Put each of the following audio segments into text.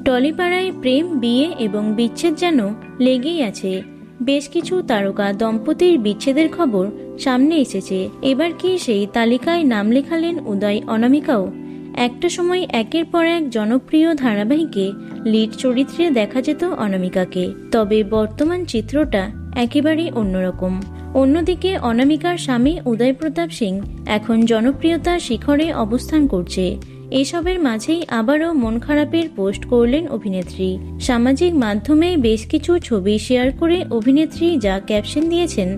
টলিপাড়ায় প্রেম, বিয়ে এবং বিচ্ছেদ যেন লেগেই আছে। বেশ কিছু তারকা দম্পতির বিচ্ছেদের খবর সামনে এসেছে। এবার কি সেই তালিকায় নাম লেখালেন উদয় অনামিকাও? একটা সময় একের পর এক জনপ্রিয় ধারাবাহিকে লিড চরিত্রে দেখা যেত অনামিকাকে, তবে বর্তমান চিত্রটা একেবারেই অন্যরকম। অন্যদিকে অনামিকার স্বামী উদয় প্রতাপ সিং এখন জনপ্রিয়তার শিখরে অবস্থান করছে। এসবের মাঝেই আবারও মন খারাপের পোস্ট করলেন অভিনেত্রী। সামাজিক মাধ্যমে বেশ কিছু ছবি শেয়ার করে অভিনেত্রী যা ক্যাপশন দিয়েছেন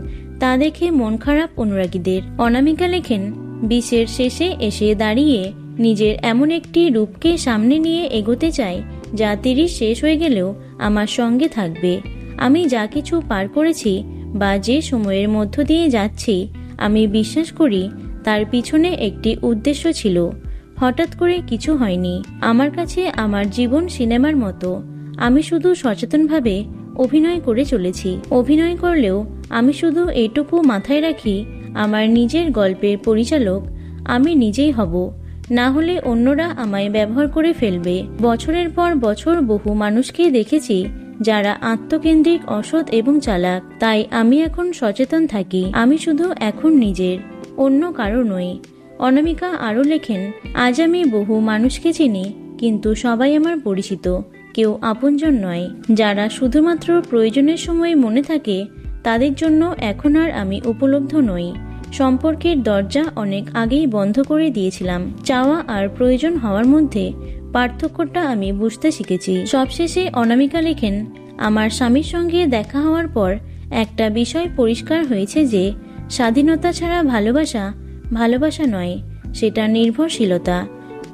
তা দেখে মন খারাপ অনুরাগীদের। অনামিকা লেখেন, 20-এর শেষে এসে দাঁড়িয়ে নিজের এমন একটি রূপকে সামনে নিয়ে এগোতে চাই যা 30 শেষ হয়ে গেলেও আমার সঙ্গে থাকবে। আমি যা কিছু পার করেছি বা যে সময়ের মধ্য দিয়ে যাচ্ছি, আমি বিশ্বাস করি তার পিছনে একটি উদ্দেশ্য ছিল। হঠাৎ করে কিছু হয়নি। আমার কাছে আমার জীবন সিনেমার মতো। আমি শুধু সচেতনভাবে অভিনয় করে চলেছি। অভিনয় করলেও আমি শুধু এইটুকু মাথায় রাখি, আমার নিজের গল্পের পরিচালক আমি নিজেই হব, না হলে অন্যরা আমায় ব্যবহার করে ফেলবে। বছরের পর বছর বহু মানুষকে দেখেছি যারা আত্মকেন্দ্রিক, অসৎ এবং চালাক। তাই আমি এখন সচেতন থাকি। আমি শুধু এখন নিজের, অন্য কারো নই। অনামিকা আরও লেখেন, আজ আমি বহু মানুষকে চিনি, কিন্তু সবাই আমার পরিচিত, কেউ আপনজন নয়। যারা শুধুমাত্র প্রয়োজনের সময় মনে থাকে তাদের জন্য এখন আর আমি উপলব্ধ নই। সম্পর্কের দরজা অনেক আগেই বন্ধ করে দিয়েছিলাম। চাওয়া আর প্রয়োজন হওয়ার মধ্যে পার্থক্যটা আমি বুঝতে শিখেছি। সবশেষে অনামিকা লেখেন, আমার স্বামীর সঙ্গে দেখা হওয়ার পর একটা বিষয় পরিষ্কার হয়েছে যে স্বাধীনতা ছাড়া ভালোবাসা ভালোবাসা নয়, সেটা নির্ভরশীলতা।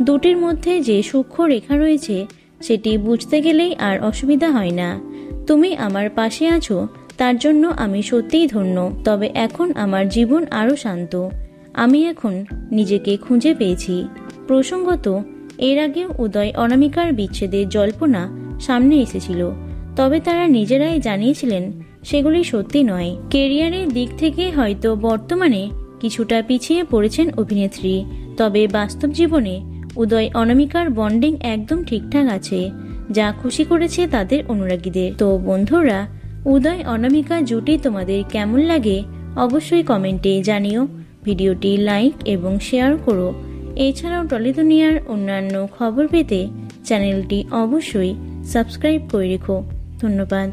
দুটির মধ্যে যে সূক্ষ্ম রেখা রয়েছে সেটি বুঝতে গেলেই আর অসুবিধা হয় না। তুমি আমার পাশে আছো, তার জন্য আমি সত্যিই ধন্য। তবে এখন আমার জীবন আরও শান্ত। আমি এখন নিজেকে খুঁজে পেয়েছি। প্রসঙ্গত, এর আগেও উদয় অনামিকার বিচ্ছেদের জল্পনা সামনে এসেছিল, তবে তারা নিজেরাই জানিয়েছিলেন সেগুলি সত্যি নয়। কেরিয়ারের দিক থেকে হয়তো বর্তমানে কিছুটা পিছিয়ে পড়েছেন অভিনেত্রী, তবে বাস্তব জীবনে উদয় অনামিকার বন্ডিং একদম ঠিকঠাক আছে, যা খুশি করেছে তাদের অনুরাগীদের। তো বন্ধুরা, উদয় অনামিকা জুটি তোমাদের কেমন লাগে অবশ্যই কমেন্টে জানিও। ভিডিওটি লাইক এবং শেয়ার করো। এছাড়াও টলি দুনিয়ার অন্যান্য খবর পেতে চ্যানেলটি অবশ্যই সাবস্ক্রাইব করে রেখো। ধন্যবাদ।